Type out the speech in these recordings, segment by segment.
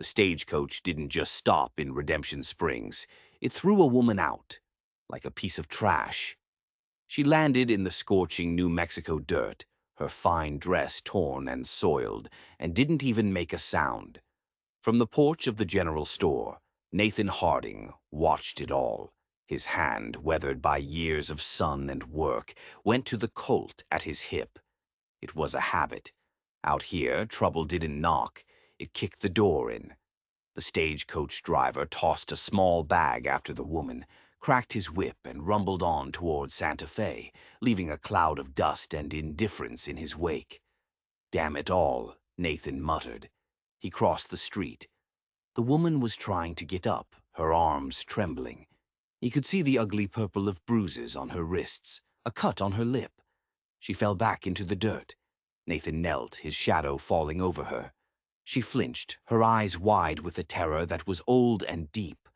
The stagecoach didn't just stop in Redemption Springs. It threw a woman out, like a piece of trash. She landed in the scorching New Mexico dirt, her fine dress torn and soiled, and didn't even make a sound. From the porch of the general store, Nathan Harding watched it all. His hand, weathered by years of sun and work, went to the Colt at his hip. It was a habit. Out here, trouble didn't knock. It kicked the door in. The stagecoach driver tossed a small bag after the woman, cracked his whip, and rumbled on toward Santa Fe, leaving a cloud of dust and indifference in his wake. "Damn it all," Nathan muttered. He crossed the street. The woman was trying to get up, her arms trembling. He could see the ugly purple of bruises on her wrists, a cut on her lip. She fell back into the dirt. Nathan knelt, his shadow falling over her. She flinched, her eyes wide with a terror that was old and deep.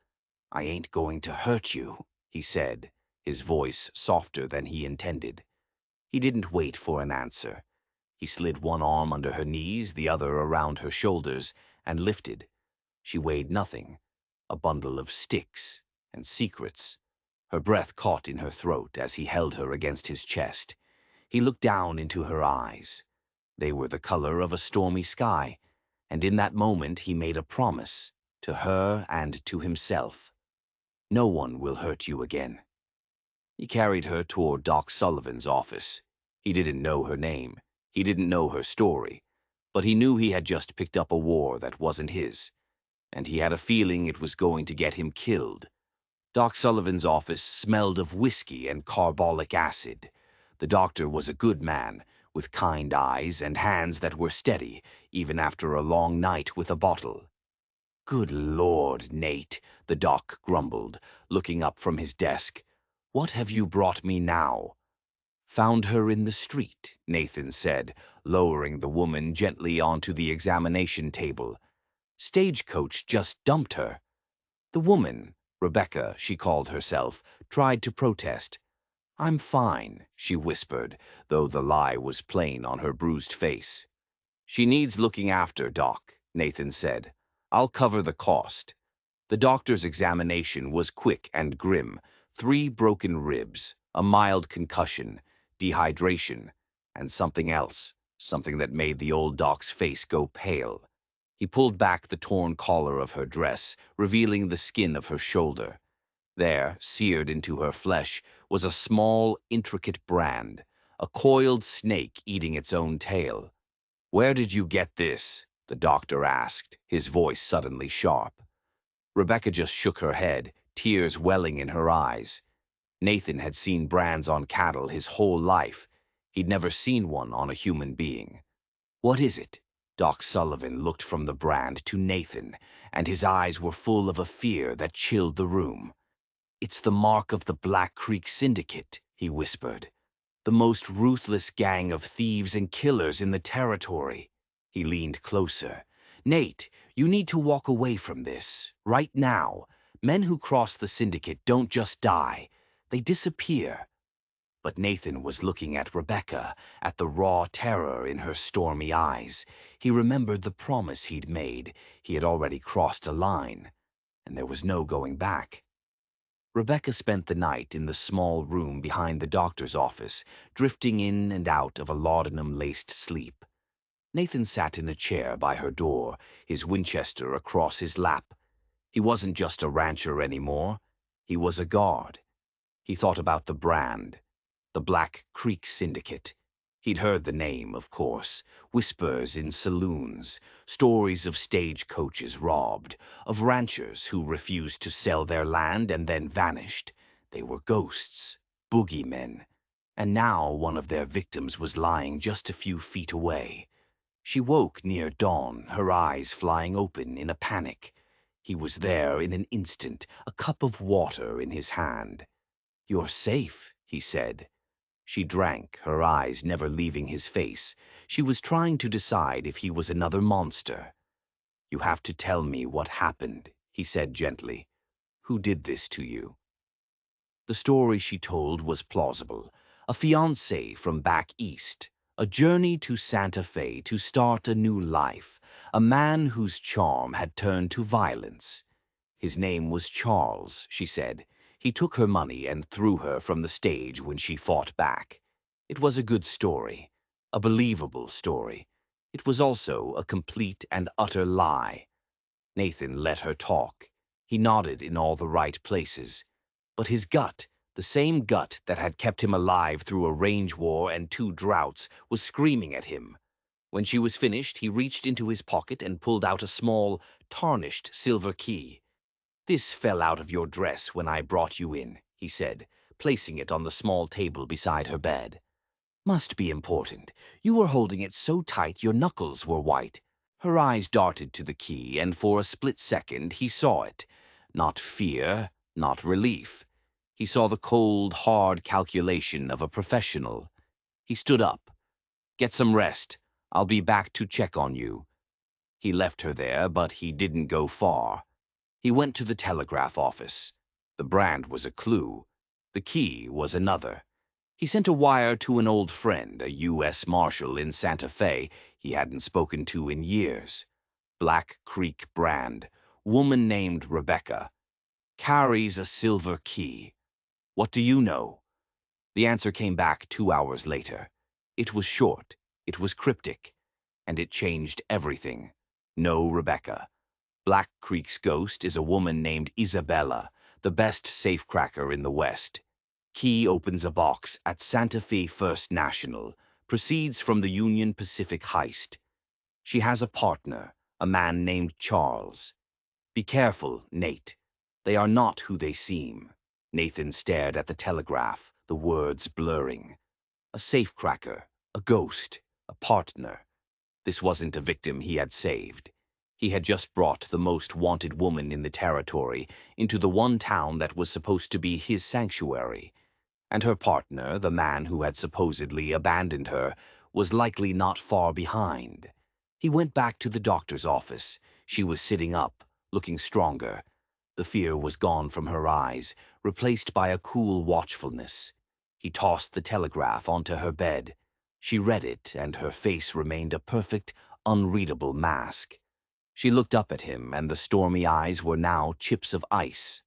"I ain't going to hurt you," he said, his voice softer than he intended. He didn't wait for an answer. He slid one arm under her knees, the other around her shoulders, and lifted. She weighed nothing, a bundle of sticks and secrets. Her breath caught in her throat as he held her against his chest. He looked down into her eyes. They were the color of a stormy sky, and in that moment he made a promise, to her and to himself. "No one will hurt you again." He carried her toward Doc Sullivan's office. He didn't know her name. He didn't know her story. But he knew he had just picked up a war that wasn't his. And he had a feeling it was going to get him killed. Doc Sullivan's office smelled of whiskey and carbolic acid. The doctor was a good man, with kind eyes and hands that were steady, even after a long night with a bottle. "Good Lord, Nate," the doc grumbled, looking up from his desk. "What have you brought me now?" "Found her in the street," Nathan said, lowering the woman gently onto the examination table. "Stagecoach just dumped her." The woman, Rebecca, she called herself, tried to protest. "I'm fine," she whispered, though the lie was plain on her bruised face. "She needs looking after, Doc," Nathan said. "I'll cover the cost." The doctor's examination was quick and grim. 3 broken ribs, a mild concussion, dehydration, and something else, something that made the old doc's face go pale. He pulled back the torn collar of her dress, revealing the skin of her shoulder. There, seared into her flesh, was a small, intricate brand, a coiled snake eating its own tail. "Where did you get this?" the doctor asked, his voice suddenly sharp. Rebecca just shook her head, tears welling in her eyes. Nathan had seen brands on cattle his whole life. He'd never seen one on a human being. "What is it?" Doc Sullivan looked from the brand to Nathan, and his eyes were full of a fear that chilled the room. "It's the mark of the Black Creek Syndicate," he whispered. "The most ruthless gang of thieves and killers in the territory." He leaned closer. "Nate, you need to walk away from this, right now. Men who cross the Syndicate don't just die. They disappear." But Nathan was looking at Rebecca, at the raw terror in her stormy eyes. He remembered the promise he'd made. He had already crossed a line, and there was no going back. Rebecca spent the night in the small room behind the doctor's office, drifting in and out of a laudanum-laced sleep. Nathan sat in a chair by her door, his Winchester across his lap. He wasn't just a rancher anymore. He was a guard. He thought about the brand, the Black Creek Syndicate. He'd heard the name, of course, whispers in saloons, stories of stagecoaches robbed, of ranchers who refused to sell their land and then vanished. They were ghosts, boogeymen. And now one of their victims was lying just a few feet away. She woke near dawn, her eyes flying open in a panic. He was there in an instant, a cup of water in his hand. "You're safe," he said. She drank, her eyes never leaving his face. She was trying to decide if he was another monster. "You have to tell me what happened," he said gently. "Who did this to you?" The story she told was plausible. A fiancé from back east, A journey to Santa Fe to start a new life. A man whose charm had turned to violence. His name was Charles, she said. He took her money and threw her from the stage when she fought back. It was a good story, a believable story. It was also a complete and utter lie. Nathan let her talk. He nodded in all the right places. But his gut, the same gut that had kept him alive through a range war and 2 droughts, was screaming at him. When she was finished, he reached into his pocket and pulled out a small, tarnished silver key. "This fell out of your dress when I brought you in," he said, placing it on the small table beside her bed. "Must be important. You were holding it so tight your knuckles were white." Her eyes darted to the key, and for a split second he saw it. Not fear, not relief. He saw the cold, hard calculation of a professional. He stood up. "Get some rest. I'll be back to check on you." He left her there, but he didn't go far. He went to the telegraph office. The brand was a clue. The key was another. He sent a wire to an old friend, a U.S. Marshal in Santa Fe he hadn't spoken to in years. Black Creek brand. Woman named Rebecca. Carries a silver key. What do you know? The answer came back 2 hours later. It was short. It was cryptic. And it changed everything. No Rebecca. Black Creek's ghost is a woman named Isabella, the best safecracker in the West. Key opens a box at Santa Fe First National, proceeds from the Union Pacific heist. She has a partner, a man named Charles. Be careful, Nate. They are not who they seem. Nathan stared at the telegraph, the words blurring. A safecracker, a ghost, a partner. This wasn't a victim he had saved. He had just brought the most wanted woman in the territory into the one town that was supposed to be his sanctuary. And her partner, the man who had supposedly abandoned her, was likely not far behind. He went back to the doctor's office. She was sitting up, looking stronger. The fear was gone from her eyes, replaced by a cool watchfulness. He tossed the telegraph onto her bed. She read it, and her face remained a perfect, unreadable mask. She looked up at him, and the stormy eyes were now chips of ice.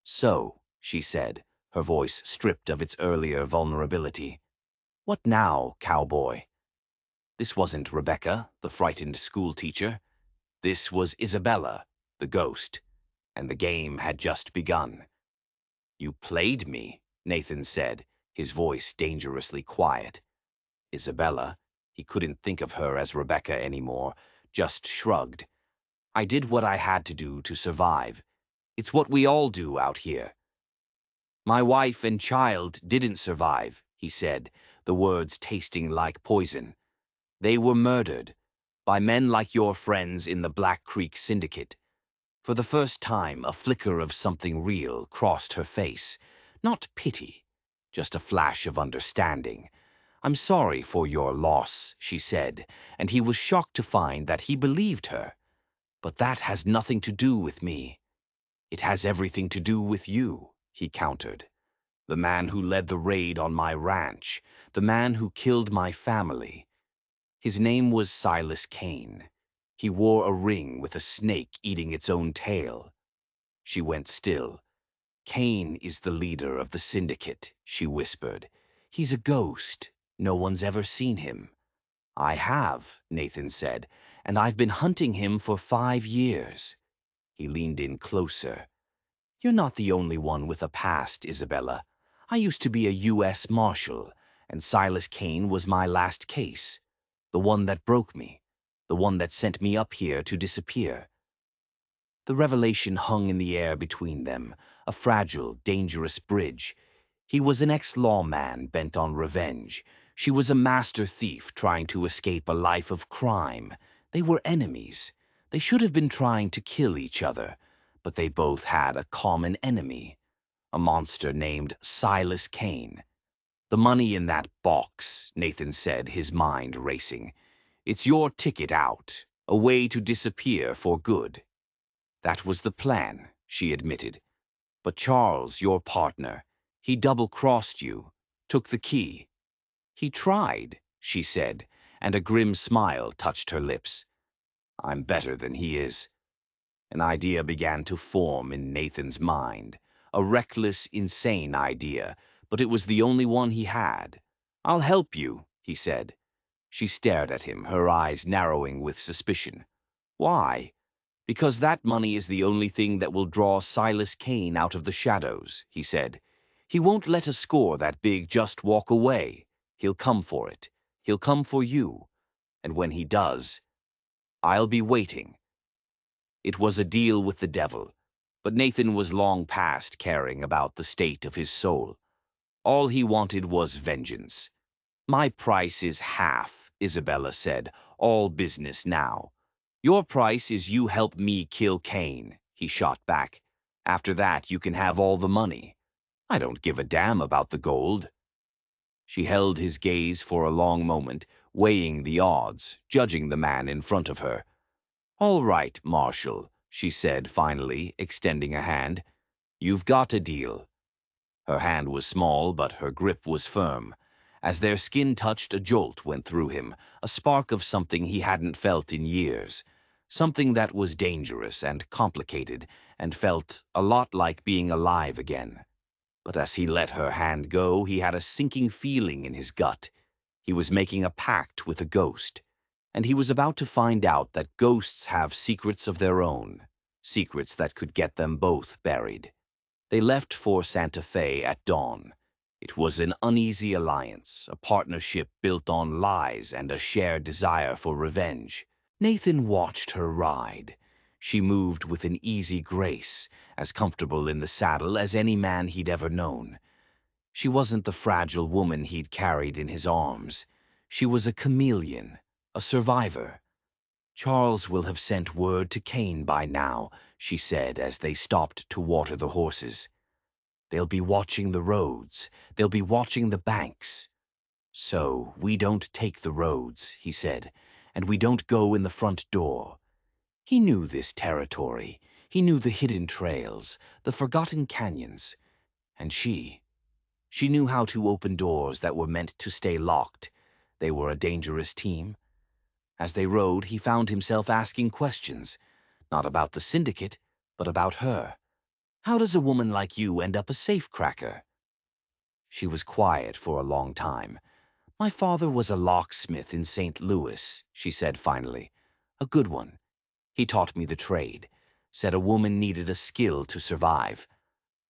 "So," she said, her voice stripped of its earlier vulnerability. "What now, Cowboy?" This wasn't Rebecca, the frightened schoolteacher. This was Isabella, the ghost, and the game had just begun. "You played me," Nathan said, his voice dangerously quiet. Isabella, he couldn't think of her as Rebecca anymore, just shrugged. "I did what I had to do to survive. It's what we all do out here." "My wife and child didn't survive," he said, the words tasting like poison. "They were murdered by men like your friends in the Black Creek Syndicate." For the first time, a flicker of something real crossed her face. Not pity, just a flash of understanding. "I'm sorry for your loss," she said, and he was shocked to find that he believed her. "But that has nothing to do with me." "It has everything to do with you," he countered. "The man who led the raid on my ranch, the man who killed my family." His name was Silas Kane. He wore a ring with a snake eating its own tail. She went still. "Kane is the leader of the syndicate," she whispered. "He's a ghost. No one's ever seen him." "I have," Nathan said, "and I've been hunting him for 5 years." He leaned in closer. "You're not the only one with a past, Isabella. I used to be a U.S. Marshal, and Silas Kane was my last case. The one that broke me. The one that sent me up here to disappear." The revelation hung in the air between them, a fragile, dangerous bridge. He was an ex-lawman bent on revenge. She was a master thief trying to escape a life of crime. They were enemies. They should have been trying to kill each other, but they both had a common enemy, a monster named Silas Kane. "The money in that box," Nathan said, his mind racing. "It's your ticket out, a way to disappear for good." "That was the plan," she admitted. "But Charles, your partner, he double-crossed you, took the key." "He tried," she said, and a grim smile touched her lips. I'm better than he is. An idea began to form in Nathan's mind. A reckless, insane idea, but it was the only one he had. I'll help you, he said. She stared at him, her eyes narrowing with suspicion. Why? Because that money is the only thing that will draw Silas Kane out of the shadows, he said. He won't let a score that big just walk away. He'll come for it. He'll come for you. And when he does, I'll be waiting. It was a deal with the devil, but Nathan was long past caring about the state of his soul. All he wanted was vengeance. My price is half, Isabella said, all business now. Your price is you help me kill Kane, he shot back. After that, you can have all the money. I don't give a damn about the gold. She held his gaze for a long moment, weighing the odds, judging the man in front of her. All right, Marshal, she said finally, extending a hand. You've got a deal. Her hand was small, but her grip was firm. As their skin touched, a jolt went through him, a spark of something he hadn't felt in years. Something that was dangerous and complicated, and felt a lot like being alive again. But as he let her hand go, he had a sinking feeling in his gut. He was making a pact with a ghost, and he was about to find out that ghosts have secrets of their own, secrets that could get them both buried. They left for Santa Fe at dawn. It was an uneasy alliance, a partnership built on lies and a shared desire for revenge. Nathan watched her ride. She moved with an easy grace, as comfortable in the saddle as any man he'd ever known. She wasn't the fragile woman he'd carried in his arms. She was a chameleon, a survivor. Charles will have sent word to Kane by now, she said as they stopped to water the horses. They'll be watching the roads. They'll be watching the banks. So we don't take the roads, he said, and we don't go in the front door. He knew this territory. He knew the hidden trails, the forgotten canyons. And she knew how to open doors that were meant to stay locked. They were a dangerous team. As they rode, he found himself asking questions, not about the syndicate, but about her. How does a woman like you end up a safecracker? She was quiet for a long time. My father was a locksmith in St. Louis, she said finally. A good one. He taught me the trade. Said a woman needed a skill to survive.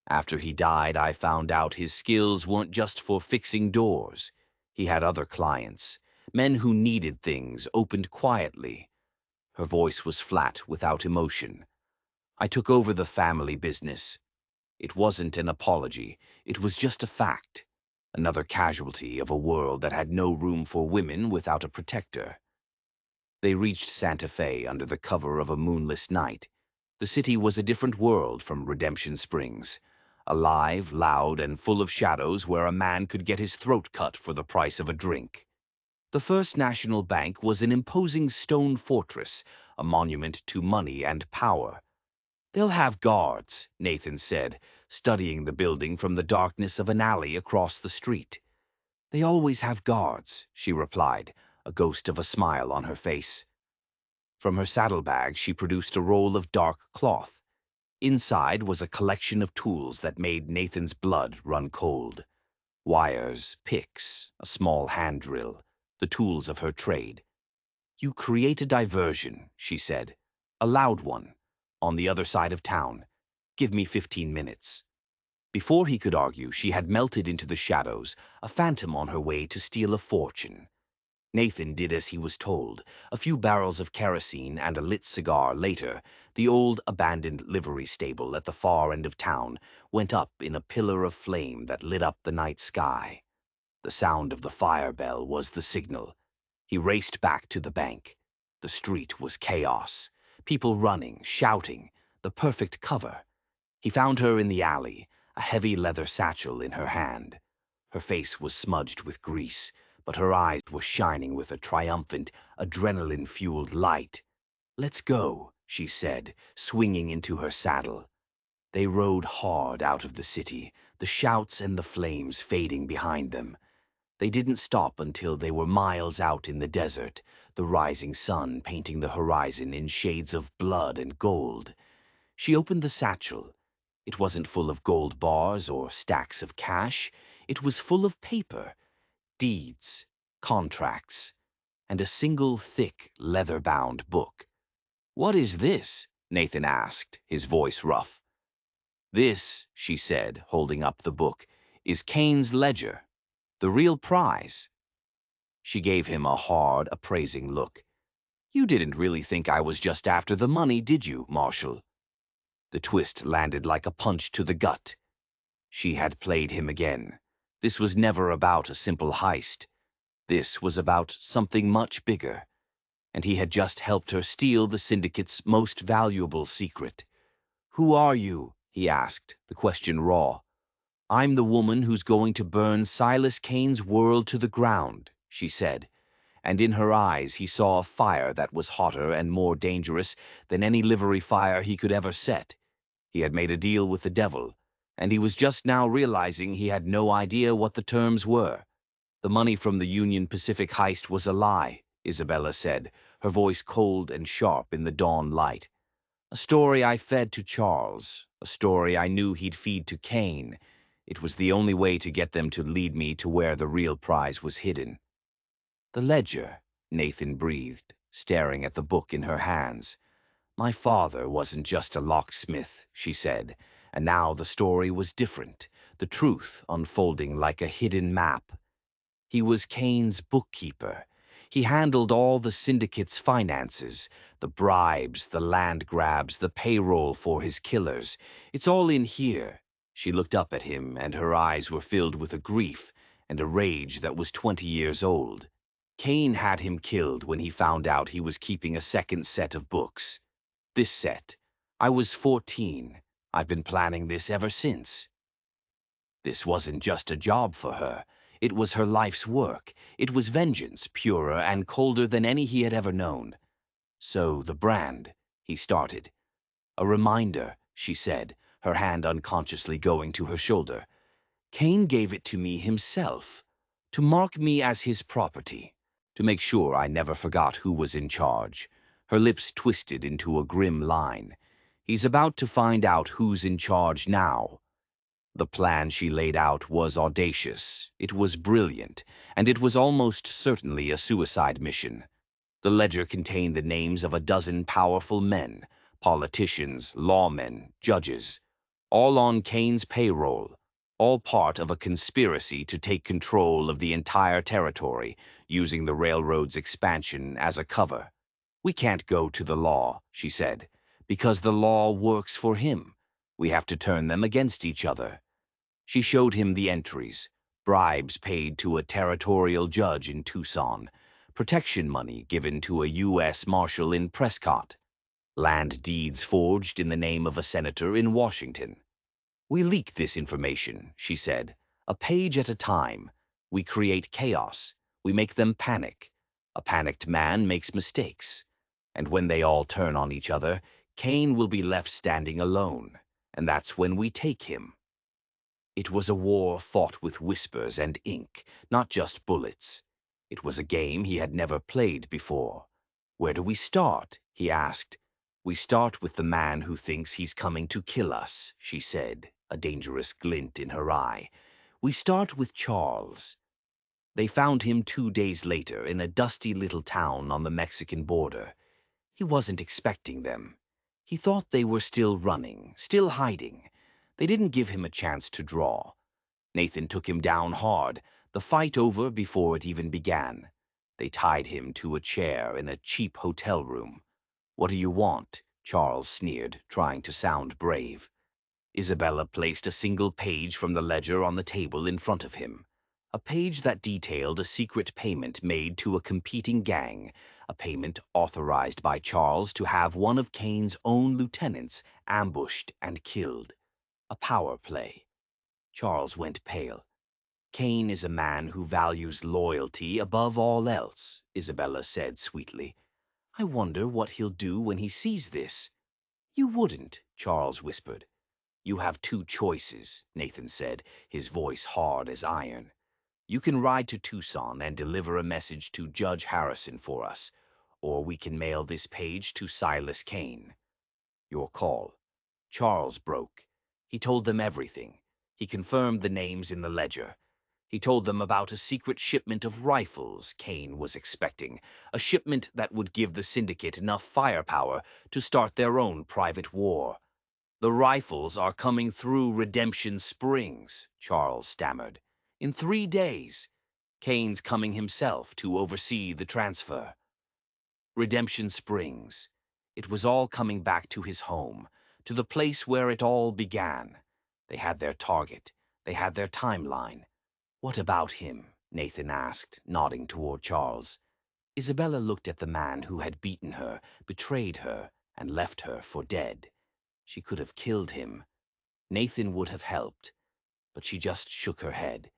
After he died, I found out his skills weren't just for fixing doors. He had other clients, men who needed things opened quietly. Her voice was flat, without emotion. I took over the family business. It wasn't an apology. It was just a fact. Another casualty of a world that had no room for women without a protector. They reached Santa Fe under the cover of a moonless night. The city was a different world from Redemption Springs. Alive, loud, and full of shadows where a man could get his throat cut for the price of a drink. The First National Bank was an imposing stone fortress, a monument to money and power. They'll have guards, Nathan said, studying the building from the darkness of an alley across the street. They always have guards, she replied, a ghost of a smile on her face. From her saddlebag, she produced a roll of dark cloth. Inside was a collection of tools that made Nathan's blood run cold. Wires, picks, a small hand drill, the tools of her trade. You create a diversion, she said. A loud one. On the other side of town. Give me 15 minutes. Before he could argue, she had melted into the shadows, a phantom on her way to steal a fortune. Nathan did as he was told. A few barrels of kerosene and a lit cigar later, the old abandoned livery stable at the far end of town went up in a pillar of flame that lit up the night sky. The sound of the fire bell was the signal. He raced back to the bank. The street was chaos. People running, shouting, the perfect cover. He found her in the alley, a heavy leather satchel in her hand. Her face was smudged with grease, but her eyes were shining with a triumphant, adrenaline-fueled light. Let's go, she said, swinging into her saddle. They rode hard out of the city, the shouts and the flames fading behind them. They didn't stop until they were miles out in the desert, the rising sun painting the horizon in shades of blood and gold. She opened the satchel. It wasn't full of gold bars or stacks of cash. It was full of paper, deeds, contracts, and a single thick, leather-bound book. "What is this?" Nathan asked, his voice rough. "This," she said, holding up the book, "is Kane's ledger, the real prize." She gave him a hard, appraising look. "You didn't really think I was just after the money, did you, Marshal?" The twist landed like a punch to the gut. She had played him again. This was never about a simple heist. This was about something much bigger, and he had just helped her steal the syndicate's most valuable secret. "Who are you?" he asked, the question raw. "I'm the woman who's going to burn Silas Kane's world to the ground," she said, and in her eyes he saw a fire that was hotter and more dangerous than any livery fire he could ever set. He had made a deal with the devil, and he was just now realizing he had no idea what the terms were. "The money from the Union Pacific heist was a lie," Isabella said, her voice cold and sharp in the dawn light. "A story I fed to Charles, a story I knew he'd feed to Kane. It was the only way to get them to lead me to where the real prize was hidden." "The ledger," Nathan breathed, staring at the book in her hands. "My father wasn't just a locksmith," she said, and now the story was different, the truth unfolding like a hidden map. He was Kane's bookkeeper. He handled all the syndicate's finances, the bribes, the land grabs, the payroll for his killers. "It's all in here." She looked up at him, and her eyes were filled with a grief and a rage that was 20 years old. "Kane had him killed when he found out he was keeping a second set of books. This set. I was 14. I've been planning this ever since." This wasn't just a job for her. It was her life's work. It was vengeance, purer and colder than any he had ever known. "So the brand," he started. "A reminder," she said, her hand unconsciously going to her shoulder. "Kane gave it to me himself, to mark me as his property, to make sure I never forgot who was in charge." Her lips twisted into a grim line. "He's about to find out who's in charge now." The plan she laid out was audacious, it was brilliant, and it was almost certainly a suicide mission. The ledger contained the names of a dozen powerful men, politicians, lawmen, judges, all on Kane's payroll, all part of a conspiracy to take control of the entire territory, using the railroad's expansion as a cover. "We can't go to the law," she said, "because the law works for him. We have to turn them against each other." She showed him the entries: bribes paid to a territorial judge in Tucson, protection money given to a U.S. Marshal in Prescott, land deeds forged in the name of a senator in Washington. "We leak this information," she said, "a page at a time. We create chaos. We make them panic. A panicked man makes mistakes. And when they all turn on each other, Kane will be left standing alone. And that's when we take him." It was a war fought with whispers and ink, not just bullets. It was a game he had never played before. "Where do we start?" he asked. "We start with the man who thinks he's coming to kill us," she said, a dangerous glint in her eye. "We start with Charles." They found him 2 days later in a dusty little town on the Mexican border. He wasn't expecting them. He thought they were still running, still hiding. They didn't give him a chance to draw. Nathan took him down hard, the fight over before it even began. They tied him to a chair in a cheap hotel room. "What do you want?" Charles sneered, trying to sound brave. Isabella placed a single page from the ledger on the table in front of him. A page that detailed a secret payment made to a competing gang, a payment authorized by Charles to have one of Kane's own lieutenants ambushed and killed. A power play. Charles went pale. "Kane is a man who values loyalty above all else," Isabella said sweetly. "I wonder what he'll do when he sees this." "You wouldn't," Charles whispered. "You have 2 choices," Nathan said, his voice hard as iron. You can ride to Tucson and deliver a message to Judge Harrison for us, or we can mail this page to Silas Kane. Your call. Charles broke. He told them everything. He confirmed the names in the ledger. He told them about a secret shipment of rifles Kane was expecting, a shipment that would give the syndicate enough firepower to start their own private war. The rifles are coming through Redemption Springs, Charles stammered. In 3 days. Kane's coming himself to oversee the transfer. Redemption Springs. It was all coming back to his home, to the place where it all began. They had their target. They had their timeline. What about him? Nathan asked, nodding toward Charles. Isabella looked at the man who had beaten her, betrayed her, and left her for dead. She could have killed him. Nathan would have helped, but she just shook her head.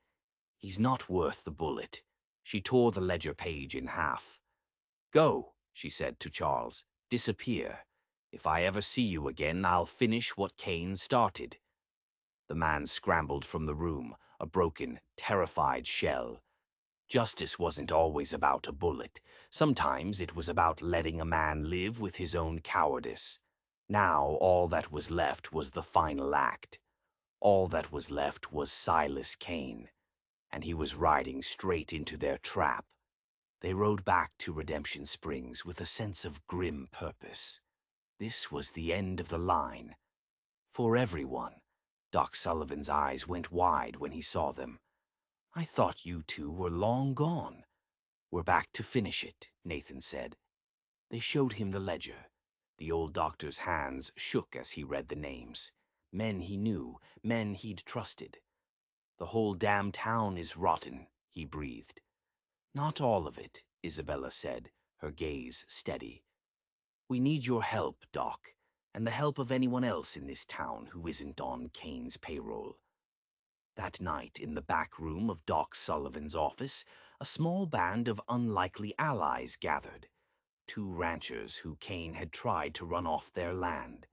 He's not worth the bullet. She tore the ledger page in half. Go, she said to Charles. Disappear. If I ever see you again, I'll finish what Kane started. The man scrambled from the room, a broken, terrified shell. Justice wasn't always about a bullet. Sometimes it was about letting a man live with his own cowardice. Now all that was left was the final act. All that was left was Silas Kane, and he was riding straight into their trap. They rode back to Redemption Springs with a sense of grim purpose. This was the end of the line. For everyone. Doc Sullivan's eyes went wide when he saw them. I thought you two were long gone. We're back to finish it, Nathan said. They showed him the ledger. The old doctor's hands shook as he read the names. Men he knew, men he'd trusted. The whole damn town is rotten, he breathed. Not all of it, Isabella said, her gaze steady. We need your help, Doc, and the help of anyone else in this town who isn't on Kane's payroll. That night, in the back room of Doc Sullivan's office, a small band of unlikely allies gathered. 2 ranchers who Kane had tried to run off their land.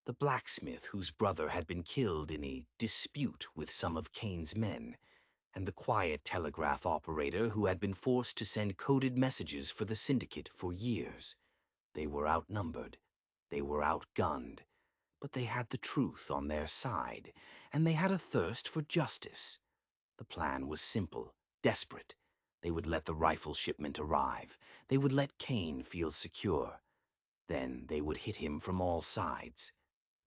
The blacksmith whose brother had been killed in a dispute with some of Kane's men, and the quiet telegraph operator who had been forced to send coded messages for the syndicate for years. They were outnumbered. They were outgunned. But they had the truth on their side, and they had a thirst for justice. The plan was simple, desperate. They would let the rifle shipment arrive. They would let Kane feel secure. Then they would hit him from all sides.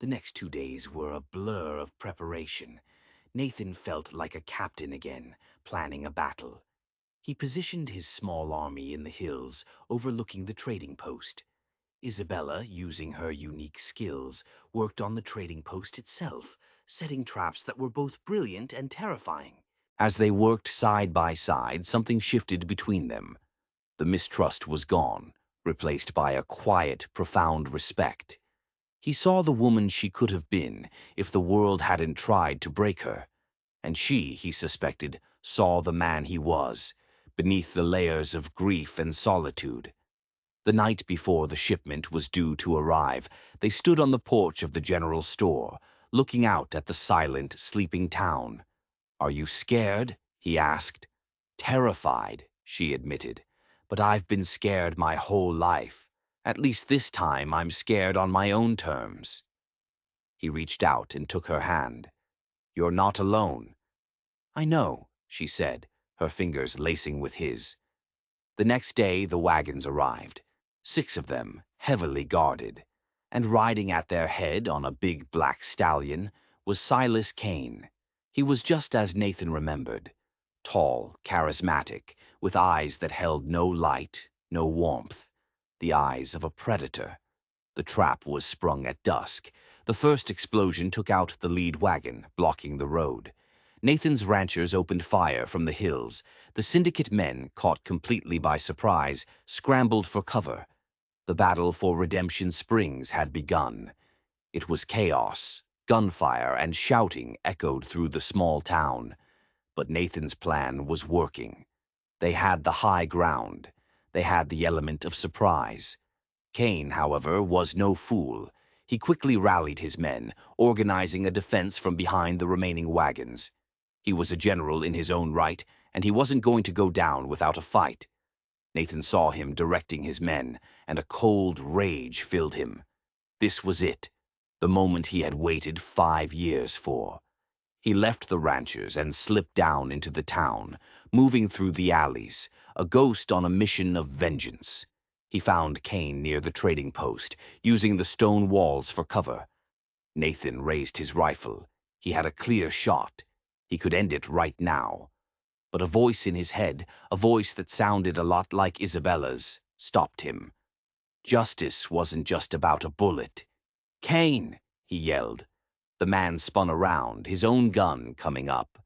The next 2 days were a blur of preparation. Nathan felt like a captain again, planning a battle. He positioned his small army in the hills, overlooking the trading post. Isabella, using her unique skills, worked on the trading post itself, setting traps that were both brilliant and terrifying. As they worked side by side, something shifted between them. The mistrust was gone, replaced by a quiet, profound respect. He saw the woman she could have been if the world hadn't tried to break her. And she, he suspected, saw the man he was, beneath the layers of grief and solitude. The night before the shipment was due to arrive, they stood on the porch of the general store, looking out at the silent, sleeping town. Are you scared? He asked. Terrified, she admitted. But I've been scared my whole life. At least this time I'm scared on my own terms. He reached out and took her hand. You're not alone. I know, she said, her fingers lacing with his. The next day the wagons arrived, 6 of them, heavily guarded, and riding at their head on a big black stallion was Silas Kane. He was just as Nathan remembered, tall, charismatic, with eyes that held no light, no warmth, the eyes of a predator. The trap was sprung at dusk. The first explosion took out the lead wagon, blocking the road. Nathan's ranchers opened fire from the hills. The syndicate men, caught completely by surprise, scrambled for cover. The battle for Redemption Springs had begun. It was chaos. Gunfire and shouting echoed through the small town. But Nathan's plan was working. They had the high ground. They had the element of surprise. Kane, however, was no fool. He quickly rallied his men, organizing a defense from behind the remaining wagons. He was a general in his own right, and he wasn't going to go down without a fight. Nathan saw him directing his men, and a cold rage filled him. This was it, the moment he had waited 5 years for. He left the ranchers and slipped down into the town, moving through the alleys, a ghost on a mission of vengeance. He found Kane near the trading post, using the stone walls for cover. Nathan raised his rifle. He had a clear shot. He could end it right now. But a voice in his head, a voice that sounded a lot like Isabella's, stopped him. Justice wasn't just about a bullet. "Kane!" he yelled. The man spun around, his own gun coming up.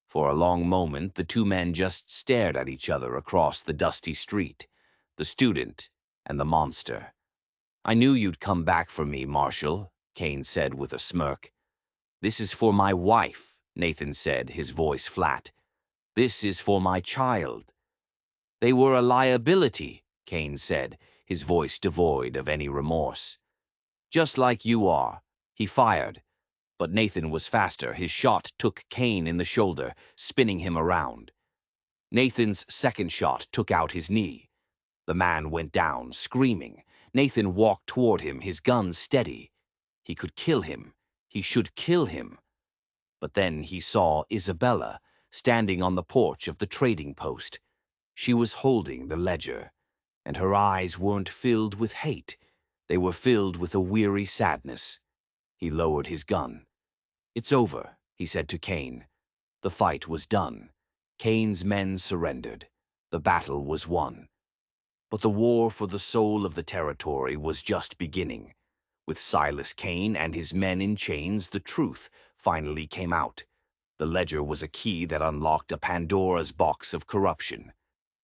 For a long moment, the two men just stared at each other across the dusty street, the student and the monster. "I knew you'd come back for me, Marshal," Kane said with a smirk. "This is for my wife," Nathan said, his voice flat. "This is for my child." "They were a liability," Kane said, his voice devoid of any remorse. "Just like you are." He fired. But Nathan was faster. His shot took Kane in the shoulder, spinning him around. Nathan's second shot took out his knee. The man went down, screaming. Nathan walked toward him, his gun steady. He could kill him. He should kill him. But then he saw Isabella, standing on the porch of the trading post. She was holding the ledger, and her eyes weren't filled with hate. They were filled with a weary sadness. He lowered his gun. "It's over," he said to Kane. The fight was done. Kane's men surrendered. The battle was won. But the war for the soul of the territory was just beginning. With Silas Kane and his men in chains, the truth finally came out. The ledger was a key that unlocked a Pandora's box of corruption.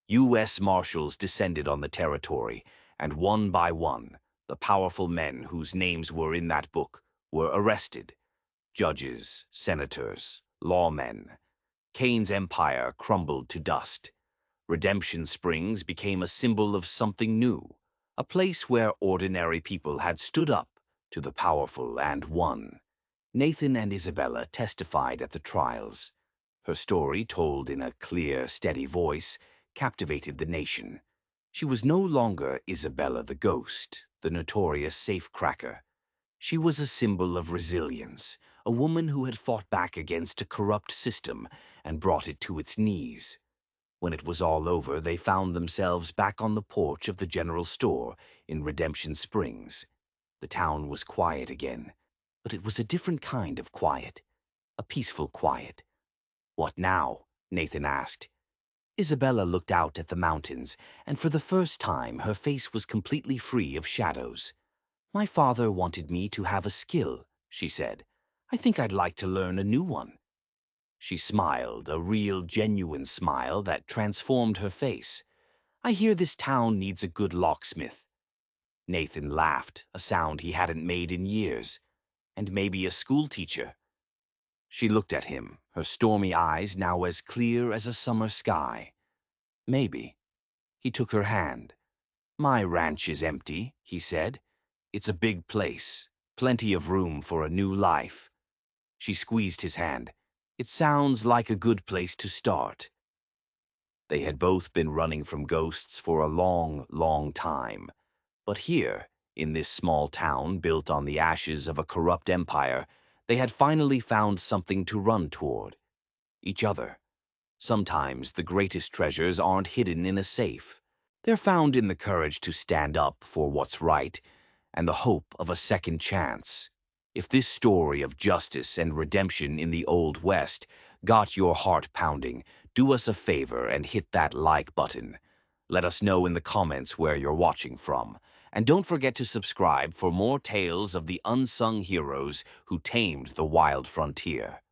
U.S. Marshals descended on the territory, and one by one, the powerful men whose names were in that book were arrested. Judges, senators, lawmen. Kane's empire crumbled to dust. Redemption Springs became a symbol of something new, a place where ordinary people had stood up to the powerful and won. Nathan and Isabella testified at the trials. Her story, told in a clear, steady voice, captivated the nation. She was no longer Isabella the ghost, the notorious safecracker. She was a symbol of resilience, a woman who had fought back against a corrupt system and brought it to its knees. When it was all over, they found themselves back on the porch of the general store in Redemption Springs. The town was quiet again, but it was a different kind of quiet, a peaceful quiet. "What now?" Nathan asked. Isabella looked out at the mountains, and for the first time her face was completely free of shadows. "My father wanted me to have a skill," she said. "I think I'd like to learn a new one." She smiled, a real, genuine smile that transformed her face. "I hear this town needs a good locksmith." Nathan laughed, a sound he hadn't made in years. "And maybe a schoolteacher." She looked at him, her stormy eyes now as clear as a summer sky. "Maybe." He took her hand. "My ranch is empty," he said. "It's a big place, plenty of room for a new life." She squeezed his hand. "It sounds like a good place to start." They had both been running from ghosts for a long, long time. But here, in this small town built on the ashes of a corrupt empire, they had finally found something to run toward. Each other. Sometimes the greatest treasures aren't hidden in a safe. They're found in the courage to stand up for what's right and the hope of a second chance. If this story of justice and redemption in the Old West got your heart pounding, do us a favor and hit that like button. Let us know in the comments where you're watching from. And don't forget to subscribe for more tales of the unsung heroes who tamed the wild frontier.